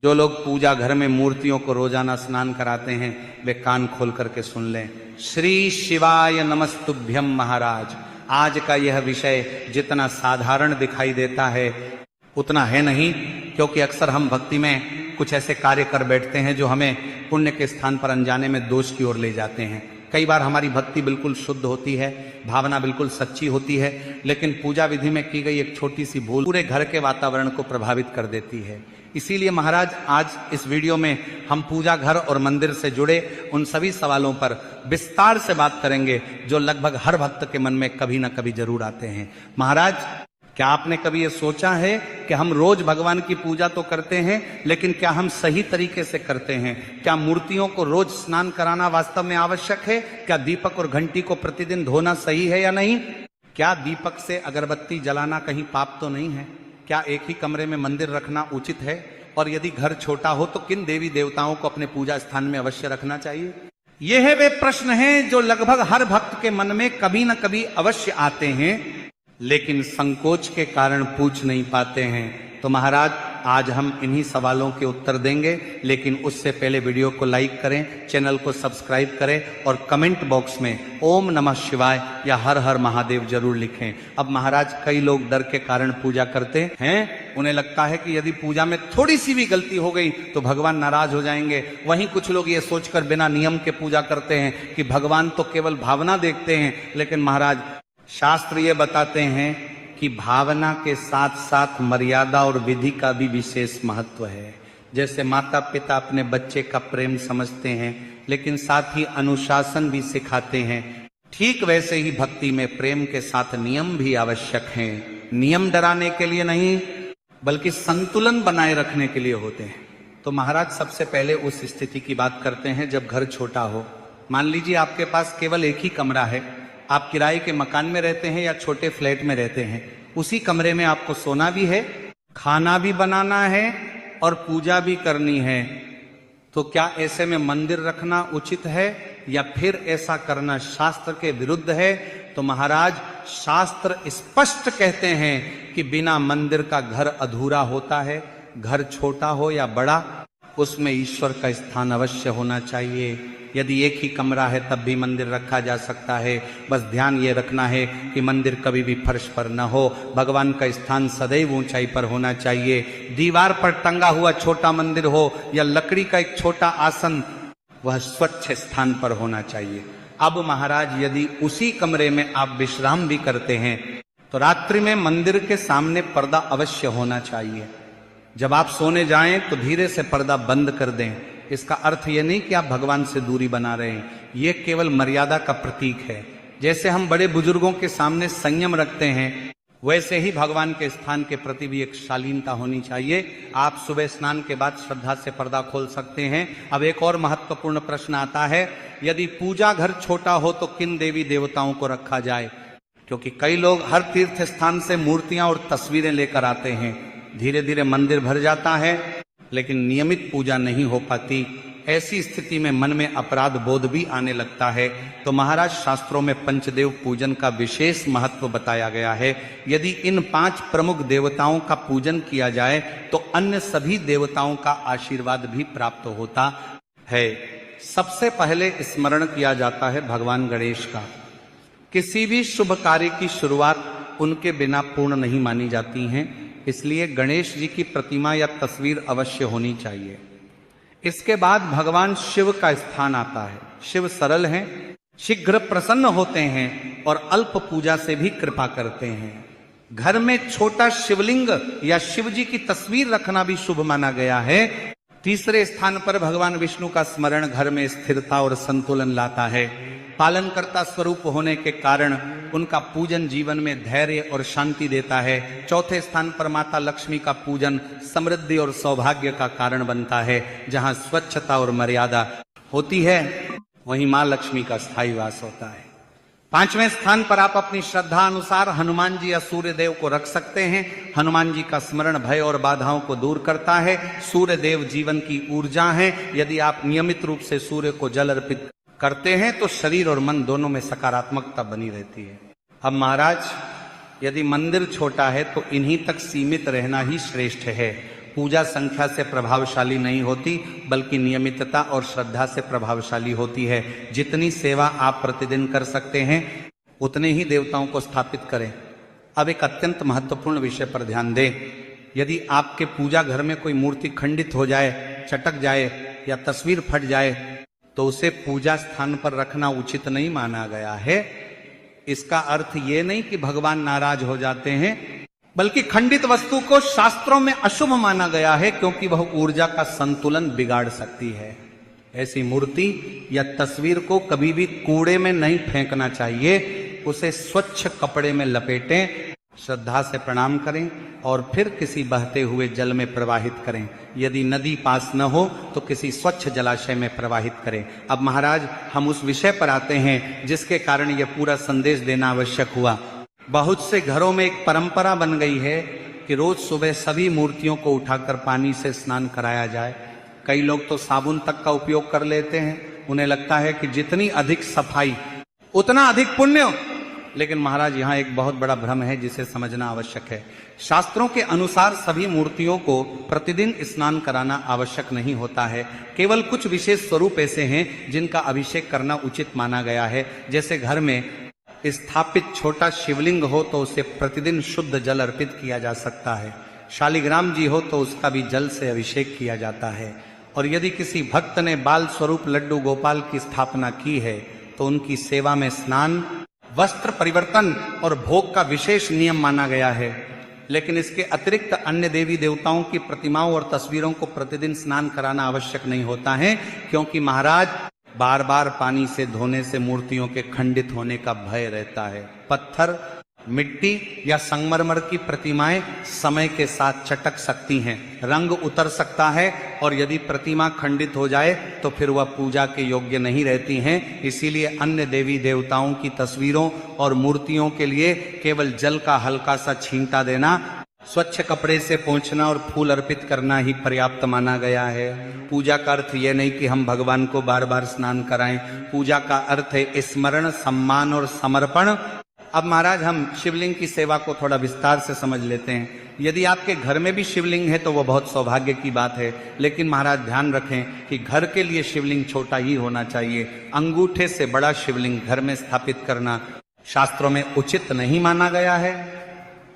जो लोग पूजा घर में मूर्तियों को रोजाना स्नान कराते हैं वे कान खोल करके सुन लें। श्री शिवाय नमस्तुभ्यम महाराज। आज का यह विषय जितना साधारण दिखाई देता है उतना है नहीं, क्योंकि अक्सर हम भक्ति में कुछ ऐसे कार्य कर बैठते हैं जो हमें पुण्य के स्थान पर अनजाने में दोष की ओर ले जाते हैं। कई बार हमारी भक्ति बिल्कुल शुद्ध होती है, भावना बिल्कुल सच्ची होती है, लेकिन पूजा विधि में की गई एक छोटी सी भूल पूरे घर के वातावरण को प्रभावित कर देती है। इसीलिए महाराज आज इस वीडियो में हम पूजा घर और मंदिर से जुड़े उन सभी सवालों पर विस्तार से बात करेंगे जो लगभग हर भक्त के मन में कभी ना कभी जरूर आते हैं। महाराज, क्या आपने कभी ये सोचा है कि हम रोज भगवान की पूजा तो करते हैं, लेकिन क्या हम सही तरीके से करते हैं? क्या मूर्तियों को रोज स्नान कराना वास्तव में आवश्यक है? क्या दीपक और घंटी को प्रतिदिन धोना सही है या नहीं? क्या दीपक से अगरबत्ती जलाना कहीं पाप तो नहीं है? क्या एक ही कमरे में मंदिर रखना उचित है? और यदि घर छोटा हो तो किन देवी देवताओं को अपने पूजा स्थान में अवश्य रखना चाहिए? ये है वे प्रश्न हैं जो लगभग हर भक्त के मन में कभी न कभी अवश्य आते हैं, लेकिन संकोच के कारण पूछ नहीं पाते हैं। तो महाराज आज हम इन्हीं सवालों के उत्तर देंगे, लेकिन उससे पहले वीडियो को लाइक करें, चैनल को सब्सक्राइब करें और कमेंट बॉक्स में ओम नमः शिवाय या हर हर महादेव जरूर लिखें। अब महाराज, कई लोग डर के कारण पूजा करते हैं। उन्हें लगता है कि यदि पूजा में थोड़ी सी भी गलती हो गई तो भगवान नाराज हो जाएंगे। वहीं कुछ लोग ये सोचकर बिना नियम के पूजा करते हैं कि भगवान तो केवल भावना देखते हैं। लेकिन महाराज, शास्त्र ये बताते हैं कि भावना के साथ साथ मर्यादा और विधि का भी विशेष महत्व है। जैसे माता पिता अपने बच्चे का प्रेम समझते हैं, लेकिन साथ ही अनुशासन भी सिखाते हैं, ठीक वैसे ही भक्ति में प्रेम के साथ नियम भी आवश्यक हैं। नियम डराने के लिए नहीं, बल्कि संतुलन बनाए रखने के लिए होते हैं। तो महाराज, सबसे पहले उस स्थिति की बात करते हैं जब घर छोटा हो। मान लीजिए आपके पास केवल एक ही कमरा है, आप किराए के मकान में रहते हैं या छोटे फ्लैट में रहते हैं। उसी कमरे में आपको सोना भी है, खाना भी बनाना है और पूजा भी करनी है। तो क्या ऐसे में मंदिर रखना उचित है या फिर ऐसा करना शास्त्र के विरुद्ध है? तो महाराज, शास्त्र स्पष्ट कहते हैं कि बिना मंदिर का घर अधूरा होता है। घर छोटा हो या बड़ा, उसमें ईश्वर का स्थान अवश्य होना चाहिए। यदि एक ही कमरा है तब भी मंदिर रखा जा सकता है। बस ध्यान ये रखना है कि मंदिर कभी भी फर्श पर न हो। भगवान का स्थान सदैव ऊंचाई पर होना चाहिए। दीवार पर टंगा हुआ छोटा मंदिर हो या लकड़ी का एक छोटा आसन, वह स्वच्छ स्थान पर होना चाहिए। अब महाराज, यदि उसी कमरे में आप विश्राम भी करते हैं तो रात्रि में मंदिर के सामने पर्दा अवश्य होना चाहिए। जब आप सोने जाएं तो धीरे से पर्दा बंद कर दें। इसका अर्थ ये नहीं कि आप भगवान से दूरी बना रहे हैं, ये केवल मर्यादा का प्रतीक है। जैसे हम बड़े बुजुर्गों के सामने संयम रखते हैं, वैसे ही भगवान के स्थान के प्रति भी एक शालीनता होनी चाहिए। आप सुबह स्नान के बाद श्रद्धा से पर्दा खोल सकते हैं। अब एक और महत्वपूर्ण प्रश्न आता है, यदि पूजा घर छोटा हो तो किन देवी देवताओं को रखा जाए? क्योंकि कई लोग हर तीर्थ स्थान से मूर्तियां और तस्वीरें लेकर आते हैं। धीरे धीरे मंदिर भर जाता है, लेकिन नियमित पूजा नहीं हो पाती। ऐसी स्थिति में मन में अपराध बोध भी आने लगता है। तो महाराज, शास्त्रों में पंचदेव पूजन का विशेष महत्व बताया गया है। यदि इन 5 प्रमुख देवताओं का पूजन किया जाए तो अन्य सभी देवताओं का आशीर्वाद भी प्राप्त होता है। सबसे पहले स्मरण किया जाता है भगवान गणेश का। किसी भी शुभ कार्य की शुरुआत उनके बिना पूर्ण नहीं मानी जाती हैं, इसलिए गणेश जी की प्रतिमा या तस्वीर अवश्य होनी चाहिए। इसके बाद भगवान शिव का स्थान आता है। शिव सरल हैं, शीघ्र प्रसन्न होते हैं और अल्प पूजा से भी कृपा करते हैं। घर में छोटा शिवलिंग या शिव जी की तस्वीर रखना भी शुभ माना गया है। तीसरे स्थान पर भगवान विष्णु का स्मरण घर में स्थिरता और संतुलन लाता है। पालनकर्ता स्वरूप होने के कारण उनका पूजन जीवन में धैर्य और शांति देता है। चौथे स्थान पर माता लक्ष्मी का पूजन समृद्धि और सौभाग्य का कारण बनता है। जहां स्वच्छता और मर्यादा होती है, वहीं मां लक्ष्मी का स्थायी वास होता है। 5वें स्थान पर आप अपनी श्रद्धा अनुसार हनुमान जी या सूर्य देव को रख सकते हैं। हनुमान जी का स्मरण भय और बाधाओं को दूर करता है। सूर्य देव जीवन की ऊर्जा है। यदि आप नियमित रूप से सूर्य को जल अर्पित करते हैं तो शरीर और मन दोनों में सकारात्मकता बनी रहती है। अब महाराज, यदि मंदिर छोटा है तो इन्हीं तक सीमित रहना ही श्रेष्ठ है। पूजा संख्या से प्रभावशाली नहीं होती, बल्कि नियमितता और श्रद्धा से प्रभावशाली होती है। जितनी सेवा आप प्रतिदिन कर सकते हैं उतने ही देवताओं को स्थापित करें। अब एक अत्यंत महत्वपूर्ण विषय पर ध्यान दें। यदि आपके पूजा घर में कोई मूर्ति खंडित हो जाए, चटक जाए या तस्वीर फट जाए तो उसे पूजा स्थान पर रखना उचित नहीं माना गया है। इसका अर्थ ये नहीं कि भगवान नाराज हो जाते हैं, बल्कि खंडित वस्तु को शास्त्रों में अशुभ माना गया है, क्योंकि वह ऊर्जा का संतुलन बिगाड़ सकती है। ऐसी मूर्ति या तस्वीर को कभी भी कूड़े में नहीं फेंकना चाहिए, उसे स्वच्छ कपड़े में लपेटें, श्रद्धा से प्रणाम करें और फिर किसी बहते हुए जल में प्रवाहित करें। यदि नदी पास न हो तो किसी स्वच्छ जलाशय में प्रवाहित करें। अब महाराज हम उस विषय पर आते हैं जिसके कारण यह पूरा संदेश देना आवश्यक हुआ। बहुत से घरों में एक परंपरा बन गई है कि रोज सुबह सभी मूर्तियों को उठाकर पानी से स्नान कराया जाए। कई लोग तो साबुन तक का उपयोग कर लेते हैं। उन्हें लगता है कि जितनी अधिक सफाई उतना अधिक पुण्य। लेकिन महाराज यहाँ एक बहुत बड़ा भ्रम है जिसे समझना आवश्यक है। शास्त्रों के अनुसार सभी मूर्तियों को प्रतिदिन स्नान कराना आवश्यक नहीं होता है। केवल कुछ विशेष स्वरूप ऐसे हैं जिनका अभिषेक करना उचित माना गया है। जैसे घर में स्थापित छोटा शिवलिंग हो तो उसे प्रतिदिन शुद्ध जल अर्पित किया जा सकता है। शालिग्राम जी हो तो उसका भी जल से अभिषेक किया जाता है। और यदि किसी भक्त ने बाल स्वरूप लड्डू गोपाल की स्थापना की है तो उनकी सेवा में स्नान, वस्त्र परिवर्तन और भोग का विशेष नियम माना गया है। लेकिन इसके अतिरिक्त अन्य देवी देवताओं की प्रतिमाओं और तस्वीरों को प्रतिदिन स्नान कराना आवश्यक नहीं होता है, क्योंकि महाराज बार बार पानी से धोने से मूर्तियों के खंडित होने का भय रहता है। पत्थर, मिट्टी या संगमरमर की प्रतिमाएं समय के साथ चटक सकती हैं, रंग उतर सकता है और यदि प्रतिमा खंडित हो जाए तो फिर वह पूजा के योग्य नहीं रहती हैं। इसीलिए अन्य देवी देवताओं की तस्वीरों और मूर्तियों के लिए केवल जल का हल्का सा छींटा देना, स्वच्छ कपड़े से पोंछना और फूल अर्पित करना ही पर्याप्त माना गया है। पूजा का अर्थ यह नहीं कि हम भगवान को बार बार स्नान कराएं। पूजा का अर्थ है स्मरण, सम्मान और समर्पण। अब महाराज हम शिवलिंग की सेवा को थोड़ा विस्तार से समझ लेते हैं। यदि आपके घर में भी शिवलिंग है तो वह बहुत सौभाग्य की बात है। लेकिन महाराज ध्यान रखें कि घर के लिए शिवलिंग छोटा ही होना चाहिए। अंगूठे से बड़ा शिवलिंग घर में स्थापित करना शास्त्रों में उचित नहीं माना गया है।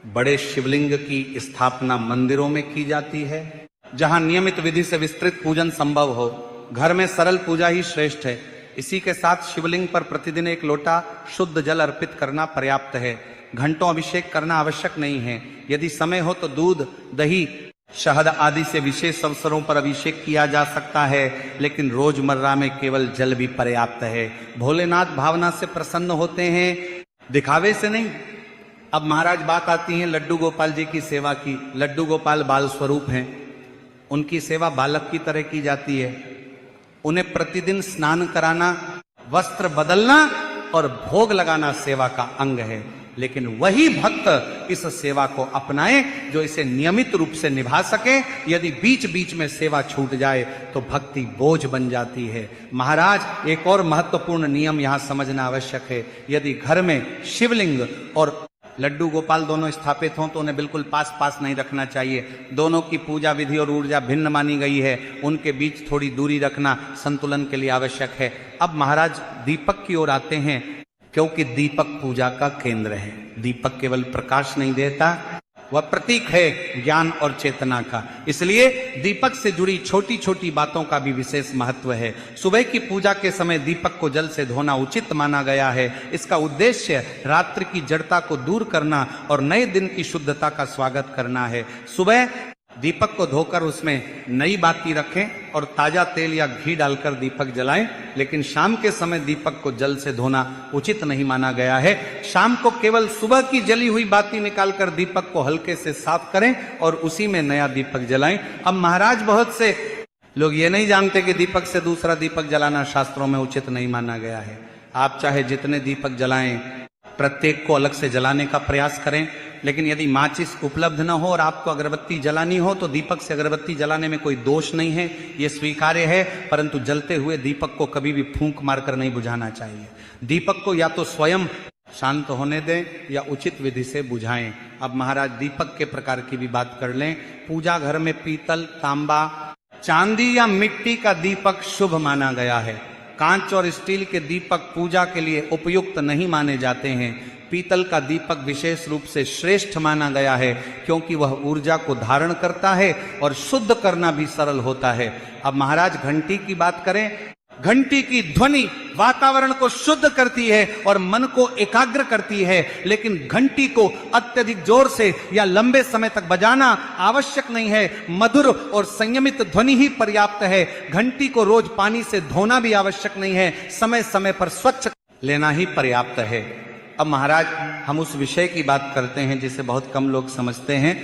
बड़े शिवलिंग की स्थापना मंदिरों में की जाती है, जहां नियमित विधि से विस्तृत पूजन संभव हो। घर में सरल पूजा ही श्रेष्ठ है। इसी के साथ शिवलिंग पर प्रतिदिन एक लोटा शुद्ध जल अर्पित करना पर्याप्त है। घंटों अभिषेक करना आवश्यक नहीं है। यदि समय हो तो दूध, दही, शहद आदि से विशेष अवसरों पर अभिषेक किया जा सकता है, लेकिन रोजमर्रा में केवल जल भी पर्याप्त है। भोलेनाथ भावना से प्रसन्न होते हैं, दिखावे से नहीं। अब महाराज बात आती है लड्डू गोपाल जी की सेवा की। लड्डू गोपाल बाल स्वरूप हैं, उनकी सेवा बालक की तरह की जाती है। उन्हें प्रतिदिन स्नान कराना, वस्त्र बदलना और भोग लगाना सेवा का अंग है। लेकिन वही भक्त इस सेवा को अपनाए जो इसे नियमित रूप से निभा सके। यदि बीच बीच में सेवा छूट जाए तो भक्ति बोझ बन जाती है। महाराज एक और महत्वपूर्ण नियम यहां समझना आवश्यक है। यदि घर में शिवलिंग और लड्डू गोपाल दोनों स्थापित हों तो उन्हें बिल्कुल पास पास नहीं रखना चाहिए। दोनों की पूजा विधि और ऊर्जा भिन्न मानी गई है। उनके बीच थोड़ी दूरी रखना संतुलन के लिए आवश्यक है। अब महाराज दीपक की ओर आते हैं, क्योंकि दीपक पूजा का केंद्र है। दीपक केवल प्रकाश नहीं देता, वह प्रतीक है ज्ञान और चेतना का। इसलिए दीपक से जुड़ी छोटी छोटी बातों का भी विशेष महत्व है। सुबह की पूजा के समय दीपक को जल से धोना उचित माना गया है। इसका उद्देश्य रात्रि की जड़ता को दूर करना और नए दिन की शुद्धता का स्वागत करना है। सुबह दीपक को धोकर उसमें नई बाती रखें और ताजा तेल या घी डालकर दीपक जलाएं। लेकिन शाम के समय दीपक को जल से धोना उचित नहीं माना गया है। शाम को केवल सुबह की जली हुई बाती निकालकर दीपक को हल्के से साफ करें और उसी में नया दीपक जलाएं। अब महाराज बहुत से लोग ये नहीं जानते कि दीपक से दूसरा दीपक जलाना शास्त्रों में उचित नहीं माना गया है। आप चाहे जितने दीपक जलाएं, प्रत्येक को अलग से जलाने का प्रयास करें। लेकिन यदि माचिस उपलब्ध न हो और आपको अगरबत्ती जलानी हो तो दीपक से अगरबत्ती जलाने में कोई दोष नहीं है, ये स्वीकार्य है। परंतु जलते हुए दीपक को कभी भी फूंक मारकर नहीं बुझाना चाहिए। दीपक को या तो स्वयं शांत होने दें या उचित विधि से बुझाएं। अब महाराज दीपक के प्रकार की भी बात कर लें। पूजा घर में पीतल, तांबा, चांदी या मिट्टी का दीपक शुभ माना गया है। कांच और स्टील के दीपक पूजा के लिए उपयुक्त नहीं माने जाते हैं। पीतल का दीपक विशेष रूप से श्रेष्ठ माना गया है क्योंकि वह ऊर्जा को धारण करता है और शुद्ध करना भी सरल होता है। अब महाराज घंटी की बात करें। घंटी की ध्वनि वातावरण को शुद्ध करती है और मन को एकाग्र करती है, लेकिन घंटी को अत्यधिक जोर से या लंबे समय तक बजाना आवश्यक नहीं है। मधुर और संयमित ध्वनि ही पर्याप्त है। घंटी को रोज पानी से धोना भी आवश्यक नहीं है, समय समय पर स्वच्छ लेना ही पर्याप्त है। अब महाराज हम उस विषय की बात करते हैं जिसे बहुत कम लोग समझते हैं,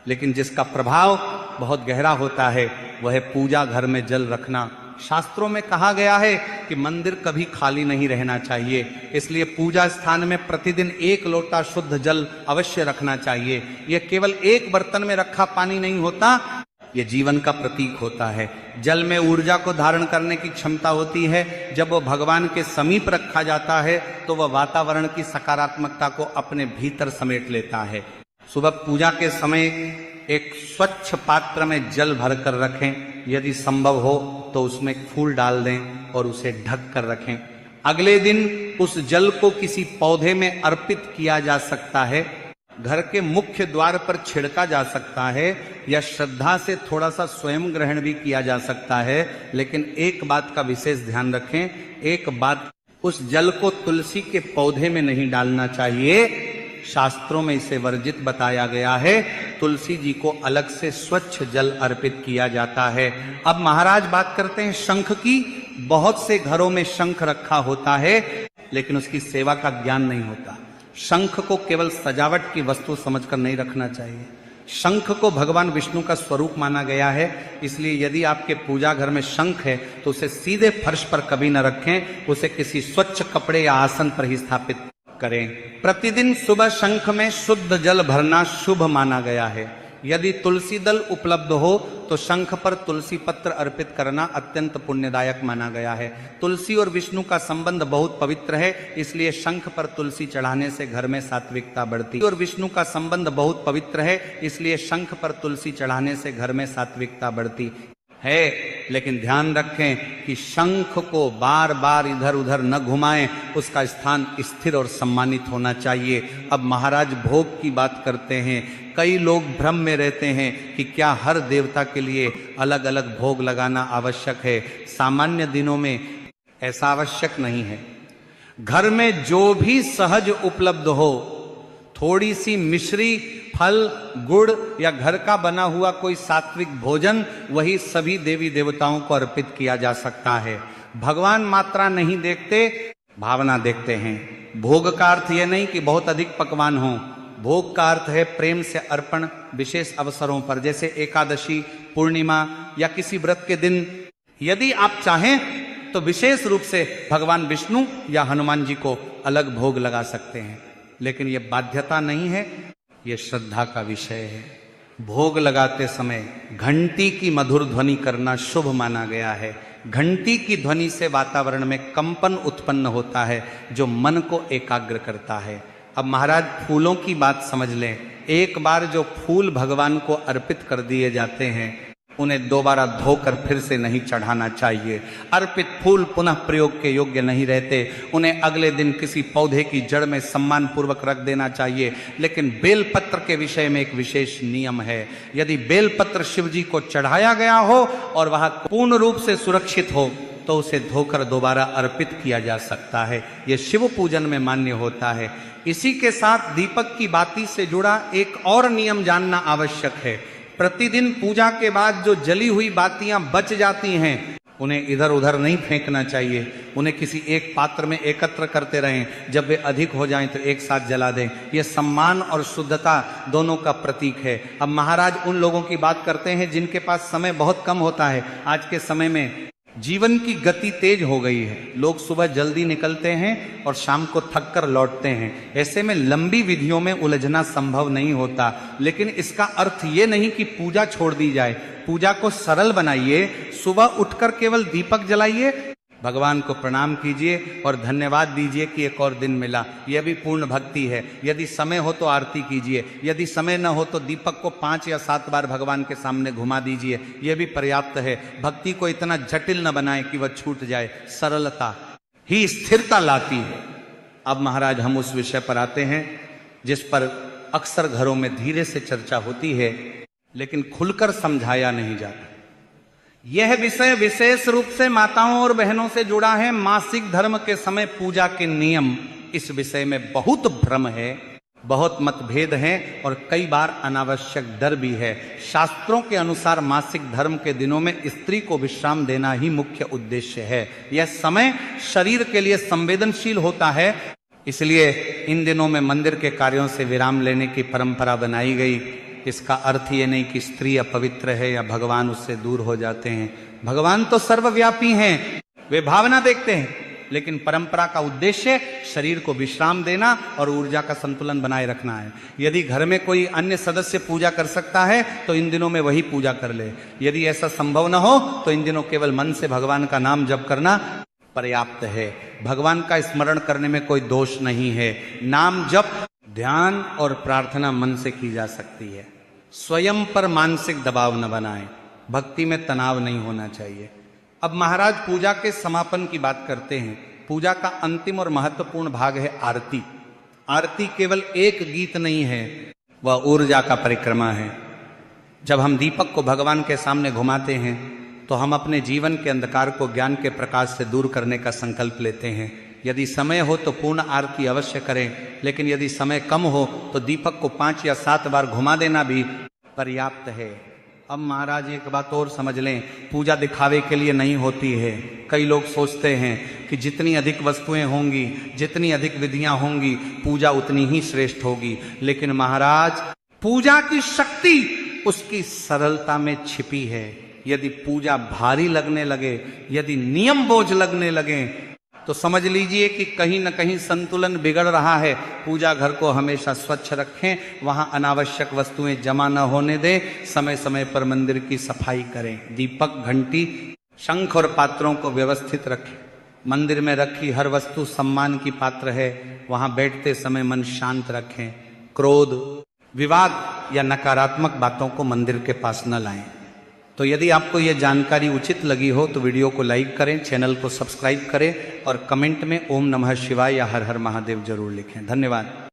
लेकिन जिसका प्रभाव बहुत गहरा होता है, वह है पूजा घर में जल रखना। शास्त्रों में कहा गया है कि मंदिर कभी खाली नहीं रहना चाहिए, इसलिए पूजा स्थान में प्रतिदिन 1 लोटा शुद्ध जल अवश्य रखना चाहिए। यह केवल एक बर्तन में रखा पानी नहीं होता, यह जीवन का प्रतीक होता है। जल में ऊर्जा को धारण करने की क्षमता होती है। जब वह भगवान के समीप रखा जाता है तो वह वातावरण की सकारात्मकता को अपने भीतर समेट लेता है। सुबह पूजा के समय एक स्वच्छ पात्र में जल भरकर रखें। यदि संभव हो तो उसमें फूल डाल दें और उसे ढक कर रखें। अगले दिन उस जल को किसी पौधे में अर्पित किया जा सकता है, घर के मुख्य द्वार पर छिड़का जा सकता है या श्रद्धा से थोड़ा सा स्वयं ग्रहण भी किया जा सकता है। लेकिन एक बात का विशेष ध्यान रखें, एक बात, उस जल को तुलसी के पौधे में नहीं डालना चाहिए। शास्त्रों में इसे वर्जित बताया गया है। तुलसी जी को अलग से स्वच्छ जल अर्पित किया जाता है। अब महाराज बात करते हैं शंख की। बहुत से घरों में शंख रखा होता है, लेकिन उसकी सेवा का ज्ञान नहीं होता। शंख को केवल सजावट की वस्तु समझकर नहीं रखना चाहिए। शंख को भगवान विष्णु का स्वरूप माना गया है, इसलिए यदि आपके पूजा घर में शंख है तो उसे सीधे फर्श पर कभी न रखें, उसे किसी स्वच्छ कपड़े या आसन पर ही स्थापित करें। प्रतिदिन सुबह शंख में शुद्ध जल भरना शुभ माना गया है। यदि तुलसी दल उपलब्ध हो तो शंख पर तुलसी पत्र अर्पित करना अत्यंत पुण्यदायक माना गया है। तुलसी और विष्णु का संबंध बहुत पवित्र है, इसलिए शंख पर तुलसी चढ़ाने से घर में सात्विकता बढ़ती है। और विष्णु का संबंध बहुत पवित्र है, इसलिए शंख पर तुलसी चढ़ाने से घर में सात्विकता बढ़ती है। लेकिन ध्यान रखें कि शंख को बार बार इधर उधर न घुमाएं, उसका स्थान स्थिर और सम्मानित होना चाहिए। अब महाराज भोग की बात करते हैं। कई लोग भ्रम में रहते हैं कि क्या हर देवता के लिए अलग अलग भोग लगाना आवश्यक है। सामान्य दिनों में ऐसा आवश्यक नहीं है। घर में जो भी सहज उपलब्ध हो, थोड़ी सी मिश्री, फल, गुड़ या घर का बना हुआ कोई सात्विक भोजन, वही सभी देवी देवताओं को अर्पित किया जा सकता है। भगवान मात्रा नहीं देखते, भावना देखते हैं। भोग का अर्थ यह नहीं कि बहुत अधिक पकवान हो। भोग का अर्थ है प्रेम से अर्पण विशेष अवसरों पर, जैसे एकादशी, पूर्णिमा या किसी व्रत के दिन। यदि आप चाहें तो विशेष रूप से भगवान विष्णु या हनुमान जी को अलग भोग लगा सकते हैं, लेकिन यह बाध्यता नहीं है, यह श्रद्धा का विषय है। भोग लगाते समय घंटी की मधुर ध्वनि करना शुभ माना गया है। घंटी की ध्वनि से वातावरण में कंपन उत्पन्न होता है जो मन को एकाग्र करता है। अब महाराज फूलों की बात समझ लें। एक बार जो फूल भगवान को अर्पित कर दिए जाते हैं, उन्हें दोबारा धोकर फिर से नहीं चढ़ाना चाहिए। अर्पित फूल पुनः प्रयोग के योग्य नहीं रहते, उन्हें अगले दिन किसी पौधे की जड़ में सम्मान पूर्वक रख देना चाहिए। लेकिन बेलपत्र के विषय में एक विशेष नियम है। यदि बेलपत्र शिव जी को चढ़ाया गया हो और वह पूर्ण रूप से सुरक्षित हो तो उसे धोकर दोबारा अर्पित किया जा सकता है। यह शिव पूजन में मान्य होता है। इसी के साथ दीपक की बाती से जुड़ा एक और नियम जानना आवश्यक है। प्रतिदिन पूजा के बाद जो जली हुई बातियां बच जाती हैं, उन्हें इधर उधर नहीं फेंकना चाहिए। उन्हें किसी एक पात्र में एकत्र करते रहें। जब वे अधिक हो जाएं तो एक साथ जला दें। यह सम्मान और शुद्धता दोनों का प्रतीक है। अब महाराज उन लोगों की बात करते हैं जिनके पास समय बहुत कम होता है। आज के समय में जीवन की गति तेज हो गई है। लोग सुबह जल्दी निकलते हैं और शाम को थक कर लौटते हैं। ऐसे में लंबी विधियों में उलझना संभव नहीं होता। लेकिन इसका अर्थ ये नहीं कि पूजा छोड़ दी जाए। पूजा को सरल बनाइए। सुबह उठकर केवल दीपक जलाइए, भगवान को प्रणाम कीजिए और धन्यवाद दीजिए कि एक और दिन मिला। यह भी पूर्ण भक्ति है। यदि समय हो तो आरती कीजिए, यदि समय न हो तो दीपक को 5 या 7 बार भगवान के सामने घुमा दीजिए, यह भी पर्याप्त है। भक्ति को इतना जटिल न बनाए कि वह छूट जाए। सरलता ही स्थिरता लाती है। अब महाराज हम उस विषय पर आते हैं जिस पर अक्सर घरों में धीरे से चर्चा होती है लेकिन खुलकर समझाया नहीं जाता। यह विषय विशेष रूप से माताओं और बहनों से जुड़ा है। मासिक धर्म के समय पूजा के नियम, इस विषय में बहुत भ्रम है, बहुत मतभेद हैं और कई बार अनावश्यक डर भी है। शास्त्रों के अनुसार मासिक धर्म के दिनों में स्त्री को विश्राम देना ही मुख्य उद्देश्य है। यह समय शरीर के लिए संवेदनशील होता है, इसलिए इन दिनों में मंदिर के कार्यों से विराम लेने की परंपरा बनाई गई। इसका अर्थ ये नहीं कि स्त्री अपवित्र है या भगवान उससे दूर हो जाते हैं। भगवान तो सर्वव्यापी हैं, वे भावना देखते हैं, लेकिन परंपरा का उद्देश्य शरीर को विश्राम देना और ऊर्जा का संतुलन बनाए रखना है। यदि घर में कोई अन्य सदस्य पूजा कर सकता है तो इन दिनों में वही पूजा कर ले। यदि ऐसा संभव न हो तो इन दिनों केवल मन से भगवान का नाम जप करना पर्याप्त है। भगवान का स्मरण करने में कोई दोष नहीं है। नाम जप, ध्यान और प्रार्थना मन से की जा सकती है। स्वयं पर मानसिक दबाव न बनाएं। भक्ति में तनाव नहीं होना चाहिए। अब महाराज पूजा के समापन की बात करते हैं। पूजा का अंतिम और महत्वपूर्ण भाग है आरती। आरती केवल एक गीत नहीं है, वह ऊर्जा का परिक्रमा है। जब हम दीपक को भगवान के सामने घुमाते हैं तो हम अपने जीवन के अंधकार को ज्ञान के प्रकाश से दूर करने का संकल्प लेते हैं। यदि समय हो तो पूर्ण आरती अवश्य करें, लेकिन यदि समय कम हो तो दीपक को 5 या 7 बार घुमा देना भी पर्याप्त है। अब महाराज एक बात और समझ लें, पूजा दिखावे के लिए नहीं होती है। कई लोग सोचते हैं कि जितनी अधिक वस्तुएं होंगी, जितनी अधिक विधियां होंगी, पूजा उतनी ही श्रेष्ठ होगी। लेकिन महाराज पूजा की शक्ति उसकी सरलता में छिपी है। यदि पूजा भारी लगने लगे, यदि नियम बोझ लगने लगे तो समझ लीजिए कि कहीं न कहीं संतुलन बिगड़ रहा है। पूजा घर को हमेशा स्वच्छ रखें, वहां अनावश्यक वस्तुएं जमा न होने दें। समय समय पर मंदिर की सफाई करें। दीपक, घंटी, शंख और पात्रों को व्यवस्थित रखें। मंदिर में रखी हर वस्तु सम्मान की पात्र है। वहां बैठते समय मन शांत रखें। क्रोध, विवाद या नकारात्मक बातों को मंदिर के पास न लाएं। तो यदि आपको यह जानकारी उचित लगी हो तो वीडियो को लाइक करें, चैनल को सब्सक्राइब करें और कमेंट में ओम नमः शिवाय या हर हर महादेव जरूर लिखें। धन्यवाद।